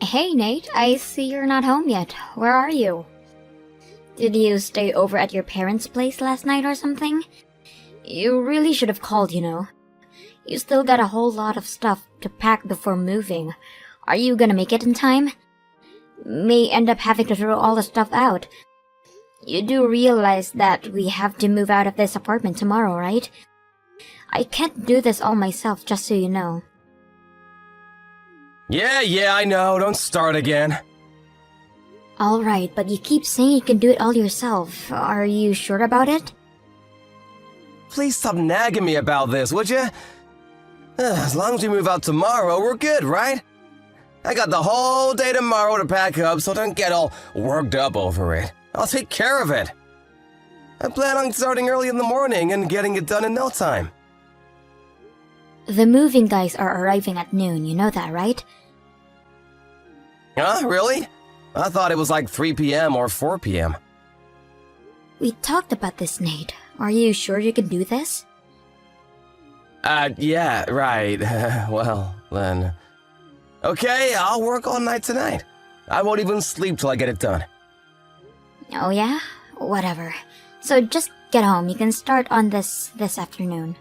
Hey Nate, I see you're not home yet. Where are you? Did you stay over at your parents' place last night or something? You really should have called, you know. You still got a whole lot of stuff to pack before moving. Are you gonna make it in time? May end up having to throw all the stuff out. You do realize that we have to move out of this apartment tomorrow, right? I can't do this all myself, just so you know. Yeah, I know. Don't start again. Alright, but you keep saying you can do it all yourself. Are you sure about it? Please stop nagging me about this, would you? As long as we move out tomorrow, we're good, right? I got the whole day tomorrow to pack up, so don't get all worked up over it. I'll take care of it. I plan on starting early in the morning and getting it done in no time. The moving guys are arriving at noon, you know that, right? Huh? Really? I thought it was like 3 p.m. or 4 p.m. We talked about this, Nate. Are you sure you can do this? Yeah, right. Well, then... Okay, I'll work all night tonight. I won't even sleep till I get it done. Oh yeah? Whatever. So just get home. You can start on this afternoon.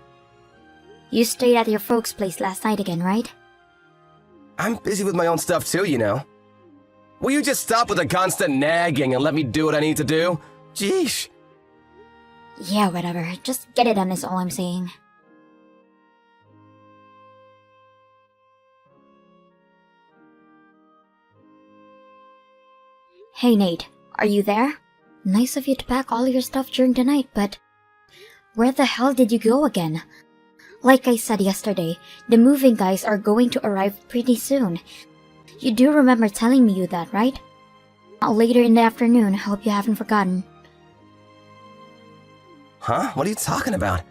You stayed at your folks' place last night again, right? I'm busy with my own stuff too, you know. Will you just stop with the constant nagging and let me do what I need to do? Jeesh. Yeah, whatever. Just get it done is all I'm saying. Hey Nate, are you there? Nice of you to pack all your stuff during the night, but... where the hell did you go again? Like I said yesterday, the moving guys are going to arrive pretty soon. You do remember telling me that, right? Later in the afternoon, hope you haven't forgotten. Huh? What are you talking about?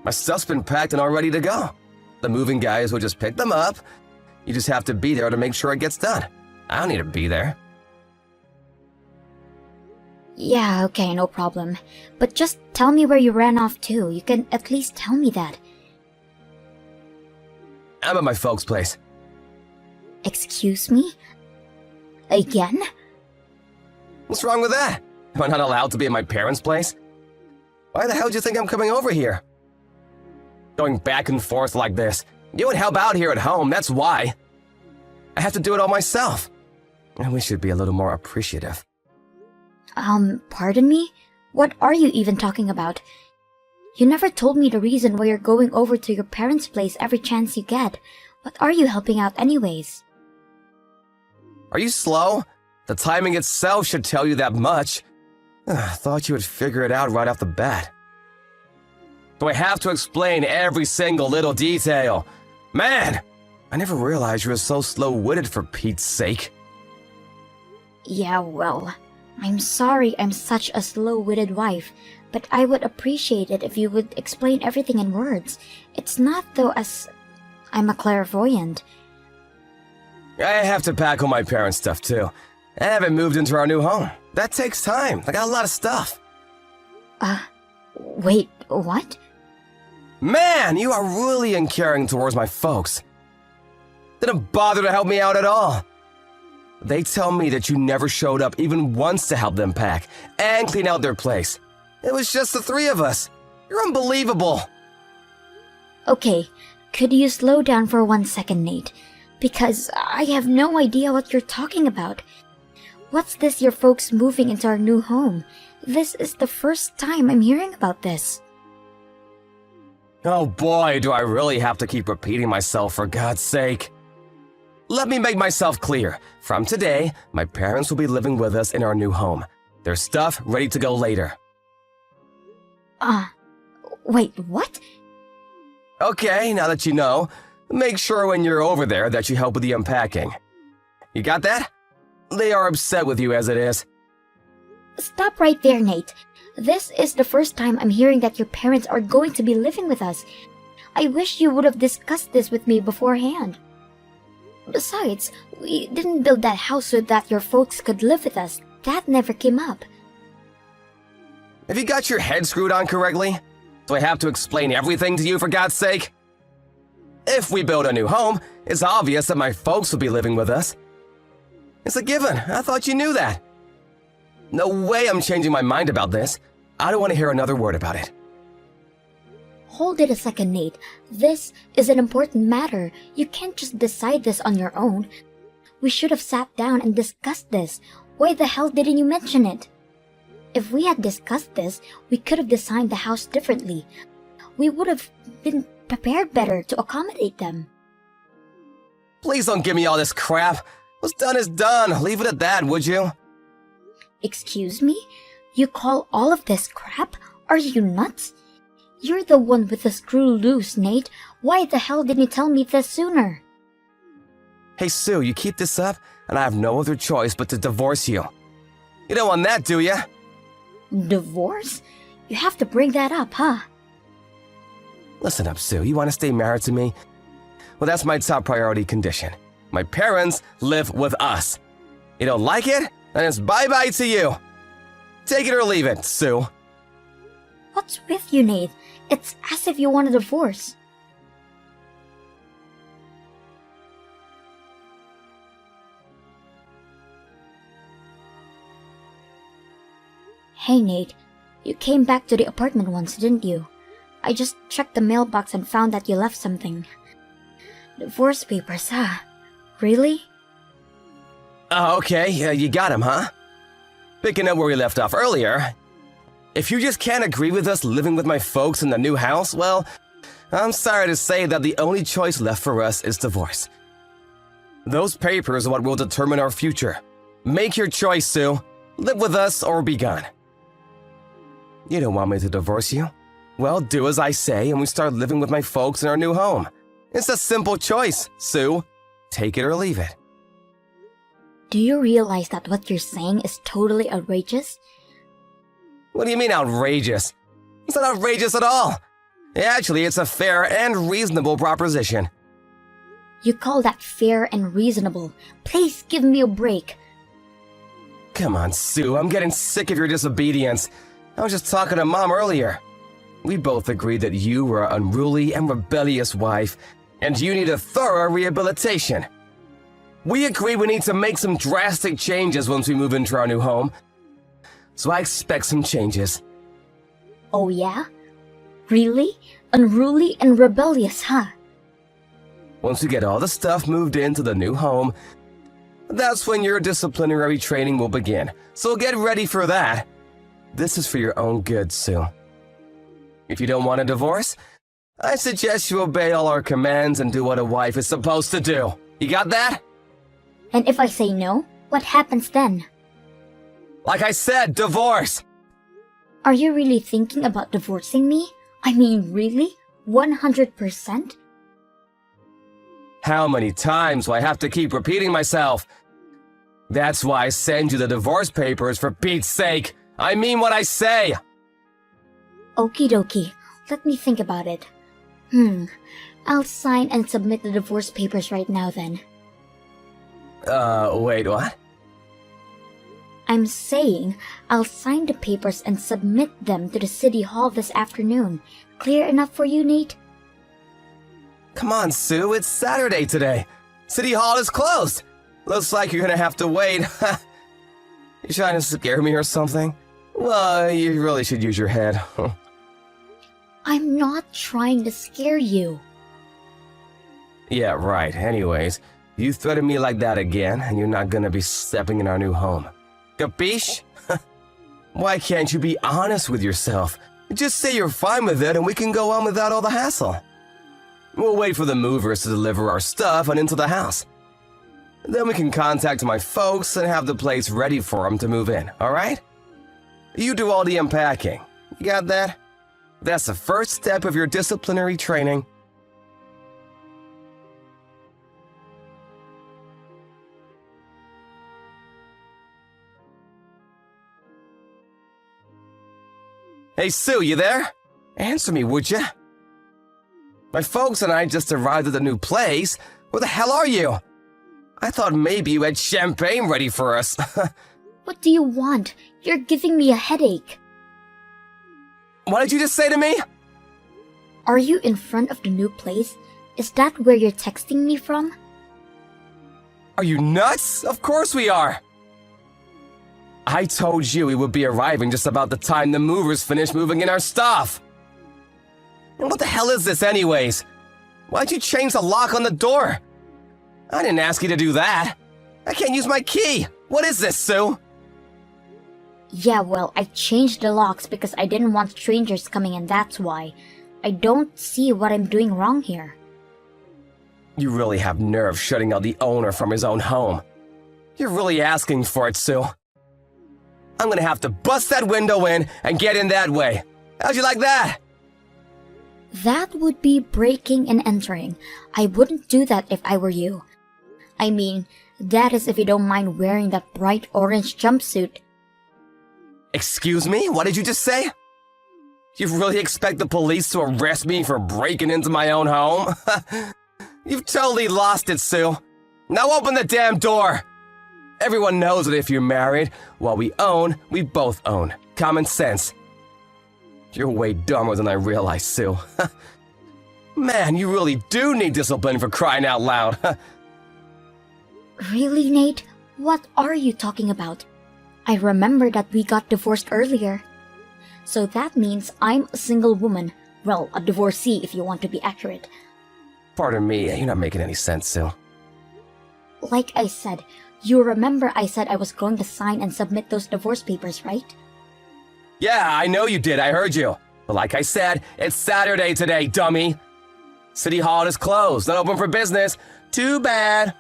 My stuff's been packed and all ready to go. The moving guys will just pick them up. You just have to be there to make sure it gets done. I don't need to be there. Yeah, okay, no problem. But just tell me where you ran off to. You can at least tell me that. I'm at my folks' place. Excuse me? Again? What's wrong with that? Am I not allowed to be at my parents' place? Why the hell do you think I'm coming over here? Going back and forth like this. You would help out here at home, that's why. I have to do it all myself. And we should be a little more appreciative. Pardon me? What are you even talking about? You never told me the reason why you're going over to your parents' place every chance you get. What are you helping out anyways? Are you slow? The timing itself should tell you that much. Thought you would figure it out right off the bat. Do I have to explain every single little detail? Man, I never realized you were so slow-witted for Pete's sake. Yeah, well, I'm sorry I'm such a slow-witted wife, but I would appreciate it if you would explain everything in words. It's not though as I'm a clairvoyant. I have to pack all my parents' stuff too. I haven't moved into our new home. That takes time. I got a lot of stuff. Wait, what? Man, you are really uncaring towards my folks. Didn't bother to help me out at all. They tell me that you never showed up even once to help them pack and clean out their place. It was just the three of us. You're unbelievable. Okay, could you slow down for 1 second, Nate? Because I have no idea what you're talking about. What's this your folks moving into our new home? This is the first time I'm hearing about this. Oh boy, do I really have to keep repeating myself for God's sake. Let me make myself clear. From today, my parents will be living with us in our new home. Their stuff ready to go later. Wait, what? Okay, now that you know, make sure when you're over there that you help with the unpacking. You got that? They are upset with you as it is. Stop right there, Nate. This is the first time I'm hearing that your parents are going to be living with us. I wish you would have discussed this with me beforehand. Besides, we didn't build that house so that your folks could live with us. That never came up. Have you got your head screwed on correctly? Do I have to explain everything to you for God's sake? If we build a new home, it's obvious that my folks will be living with us. It's a given. I thought you knew that. No way I'm changing my mind about this. I don't want to hear another word about it. Hold it a second, Nate. This is an important matter. You can't just decide this on your own. We should have sat down and discussed this. Why the hell didn't you mention it? If we had discussed this, we could have designed the house differently. We would have been prepared better to accommodate them. Please don't give me all this crap. What's done is done. Leave it at that, would you? Excuse me? You call all of this crap? Are you nuts? You're the one with the screw loose, Nate. Why the hell didn't you tell me this sooner? Hey, Sue, you keep this up, and I have no other choice but to divorce you. You don't want that, do ya? Divorce? You have to bring that up, huh? Listen up, Sue. You want to stay married to me? Well, that's my top priority condition. My parents live with us. You don't like it? Then it's bye-bye to you. Take it or leave it, Sue. What's with you, Nate? It's as if you want a divorce. Hey, Nate. You came back to the apartment once, didn't you? I just checked the mailbox and found that you left something. Divorce papers, huh? Really? Oh, okay. You got him, huh? Picking up where we left off earlier. If you just can't agree with us living with my folks in the new house, well, I'm sorry to say that the only choice left for us is divorce. Those papers are what will determine our future. Make your choice, Sue. Live with us or be gone. You don't want me to divorce you? Well, do as I say and we start living with my folks in our new home. It's a simple choice, Sue. Take it or leave it. Do you realize that what you're saying is totally outrageous? What do you mean outrageous? It's not outrageous at all. Actually, it's a fair and reasonable proposition. You call that fair and reasonable? Please give me a break. Come on, Sue, I'm getting sick of your disobedience. I was just talking to Mom earlier. We both agreed that you were an unruly and rebellious wife, and you need a thorough rehabilitation. We agree we need to make some drastic changes once we move into our new home. So I expect some changes. Oh yeah? Really? Unruly and rebellious, huh? Once we get all the stuff moved into the new home, that's when your disciplinary training will begin. So get ready for that. This is for your own good, Sue. If you don't want a divorce, I suggest you obey all our commands and do what a wife is supposed to do. You got that? And if I say no, what happens then? Like I said, divorce! Are you really thinking about divorcing me? I mean, really? 100%? How many times do I have to keep repeating myself? That's why I send you the divorce papers, for Pete's sake. I mean what I say. Okie dokie. Let me think about it. I'll sign and submit the divorce papers right now then. Wait, what? I'm saying I'll sign the papers and submit them to the city hall this afternoon. Clear enough for you, Nate? Come on, Sue, it's Saturday today. City Hall is closed. Looks like you're gonna have to wait. You trying to scare me or something? Well, you really should use your head. I'm not trying to scare you. Yeah, right. Anyways, you threaten me like that again, and you're not gonna be stepping in our new home. Capiche? Why can't you be honest with yourself? Just say you're fine with it and we can go on without all the hassle. We'll wait for the movers to deliver our stuff and into the house. Then we can contact my folks and have the place ready for them to move in, alright? You do all the unpacking. You got that? That's the first step of your disciplinary training. Hey, Sue, you there? Answer me, would ya? My folks and I just arrived at the new place. Where the hell are you? I thought maybe you had champagne ready for us. What do you want? You're giving me a headache. What did you just say to me? Are you in front of the new place? Is that where you're texting me from? Are you nuts? Of course we are! I told you we would be arriving just about the time the movers finish moving in our stuff. And what the hell is this anyways? Why'd you change the lock on the door? I didn't ask you to do that. I can't use my key. What is this, Sue? Yeah, well, I changed the locks because I didn't want strangers coming in, that's why. I don't see what I'm doing wrong here. You really have nerve shutting out the owner from his own home. You're really asking for it, Sue. I'm gonna have to bust that window in and get in that way. How'd you like that? That would be breaking and entering. I wouldn't do that if I were you. I mean, that is if you don't mind wearing that bright orange jumpsuit. Excuse me? What did you just say? You really expect the police to arrest me for breaking into my own home? You've totally lost it, Sue. Now open the damn door! Everyone knows that if you're married, what we own, we both own. Common sense. You're way dumber than I realized, Sue. Man, you really do need discipline for crying out loud. Really, Nate? What are you talking about? I remember that we got divorced earlier. So that means I'm a single woman. Well, a divorcee if you want to be accurate. Pardon me, you're not making any sense, Sue. Like I said, you remember I said I was going to sign and submit those divorce papers, right? Yeah, I know you did, I heard you. But like I said, it's Saturday today, dummy. City Hall is closed, not open for business. Too bad.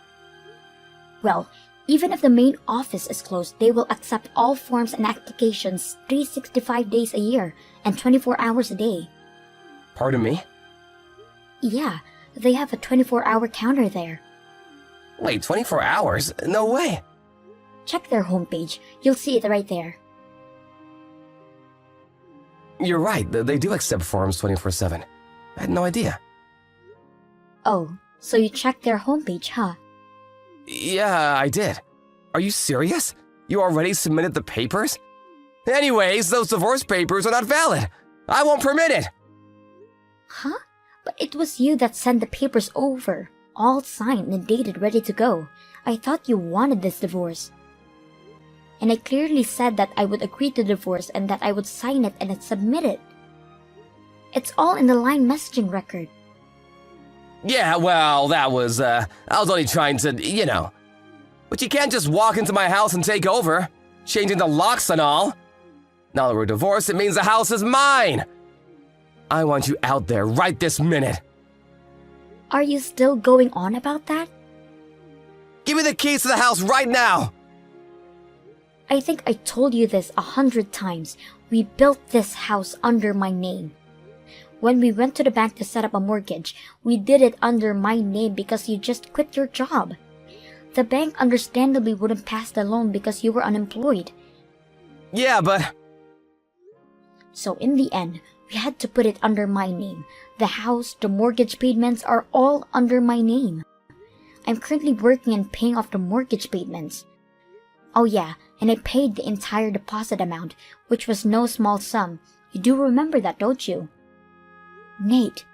Well, even if the main office is closed, they will accept all forms and applications 365 days a year and 24 hours a day. Pardon me? Yeah, they have a 24-hour counter there. Wait, 24 hours? No way. Check their homepage. You'll see it right there. You're right, they do accept forms 24/7. I had no idea. Oh, so you checked their homepage, huh? Yeah, I did. Are you serious? You already submitted the papers? Anyways, those divorce papers are not valid. I won't permit it. Huh? But it was you that sent the papers over, all signed and dated, ready to go. I thought you wanted this divorce. And I clearly said that I would agree to divorce and that I would sign it and submit it. It's all in the line messaging record. Yeah, well, I was only trying to, you know. But you can't just walk into my house and take over, changing the locks and all. Now that we're divorced, it means the house is mine. I want you out there right this minute. Are you still going on about that? Give me the keys to the house right now. I think I told you this 100 times. We built this house under my name. When we went to the bank to set up a mortgage, we did it under my name because you just quit your job. The bank understandably wouldn't pass the loan because you were unemployed. Yeah, but... So in the end, we had to put it under my name. The house, the mortgage payments are all under my name. I'm currently working and paying off the mortgage payments. Oh yeah, and I paid the entire deposit amount, which was no small sum. You do remember that, don't you? Nate,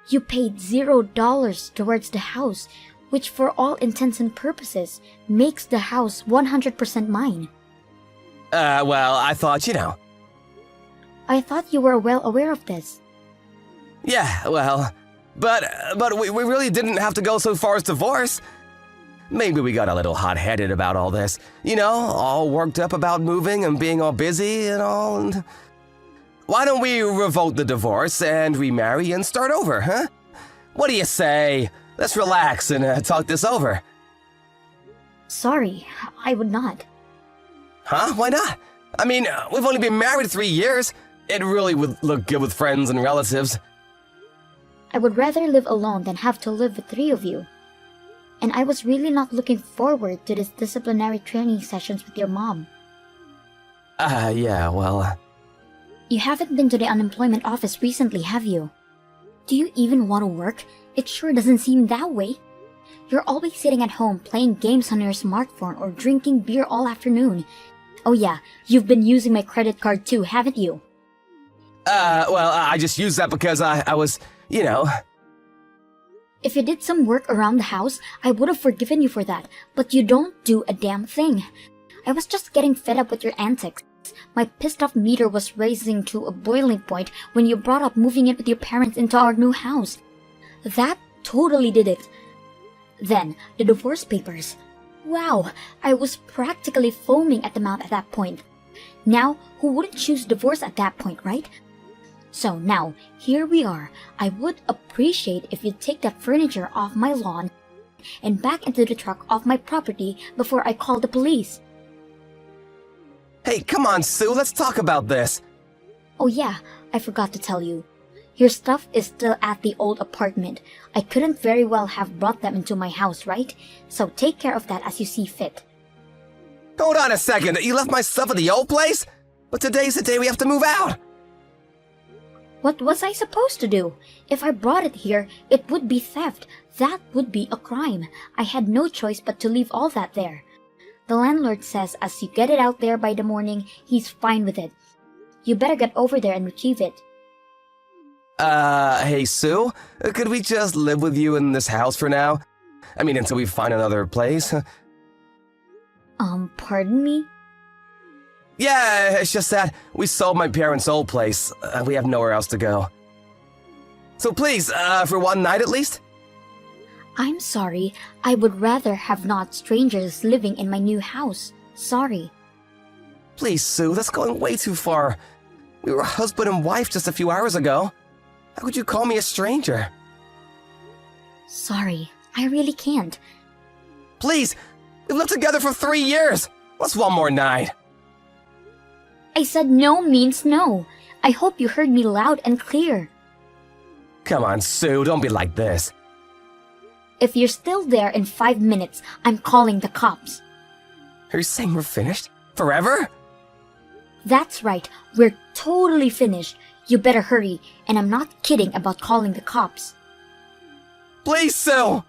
you paid $0 towards the house, which for all intents and purposes makes the house 100% mine. Well, I thought, you know. I thought you were well aware of this. Yeah, well, but we really didn't have to go so far as divorce. Maybe we got a little hot-headed about all this. You know, all worked up about moving and being all busy and all. And why don't we revoke the divorce and remarry and start over, huh? What do you say? Let's relax and talk this over. Sorry, I would not. Huh? Why not? I mean, we've only been married 3 years. It really would look good with friends and relatives. I would rather live alone than have to live with 3 of you. And I was really not looking forward to this disciplinary training sessions with your mom. Yeah, well... You haven't been to the unemployment office recently, have you? Do you even want to work? It sure doesn't seem that way. You're always sitting at home playing games on your smartphone or drinking beer all afternoon. Oh yeah, you've been using my credit card too, haven't you? Well, I just used that because I was, you know... If you did some work around the house, I would have forgiven you for that, but you don't do a damn thing. I was just getting fed up with your antics. My pissed off meter was rising to a boiling point when you brought up moving in with your parents into our new house. That totally did it. Then, the divorce papers. Wow, I was practically foaming at the mouth at that point. Now, who wouldn't choose divorce at that point, right? So now, here we are. I would appreciate if you'd take that furniture off my lawn and back into the truck off my property before I call the police. Hey, come on, Sue, let's talk about this. Oh yeah, I forgot to tell you. Your stuff is still at the old apartment. I couldn't very well have brought them into my house, right? So take care of that as you see fit. Hold on a second, you left my stuff at the old place? But today's the day we have to move out. What was I supposed to do? If I brought it here, it would be theft. That would be a crime. I had no choice but to leave all that there. The landlord says as you get it out there by the morning, he's fine with it. You better get over there and retrieve it. Hey Sue, could we just live with you in this house for now? I mean, until we find another place. Pardon me? Yeah, it's just that we sold my parents' old place. We have nowhere else to go. So please, for one night at least? I'm sorry. I would rather have not strangers living in my new house. Sorry. Please, Sue, that's going way too far. We were husband and wife just a few hours ago. How could you call me a stranger? Sorry, I really can't. Please, we've lived together for 3 years. What's one more night? I said no means no. I hope you heard me loud and clear. Come on, Sue, don't be like this. If you're still there in 5 minutes, I'm calling the cops. Are you saying we're finished? Forever? That's right, we're totally finished. You better hurry, and I'm not kidding about calling the cops. Please, Sue!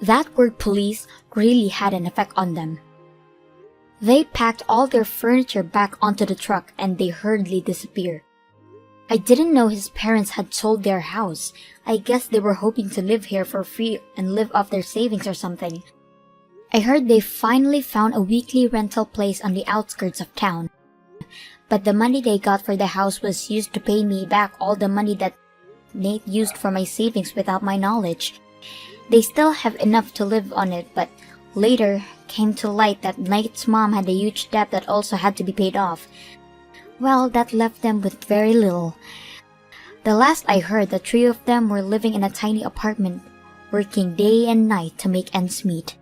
That word police really had an effect on them. They packed all their furniture back onto the truck and they hurriedly disappeared. I didn't know his parents had sold their house. I guess they were hoping to live here for free and live off their savings or something. I heard they finally found a weekly rental place on the outskirts of town. But the money they got for the house was used to pay me back all the money that Nate used for my savings without my knowledge. They still have enough to live on it, but later came to light that Nate's mom had a huge debt that also had to be paid off. Well, that left them with very little. The last I heard, the three of them were living in a tiny apartment, working day and night to make ends meet.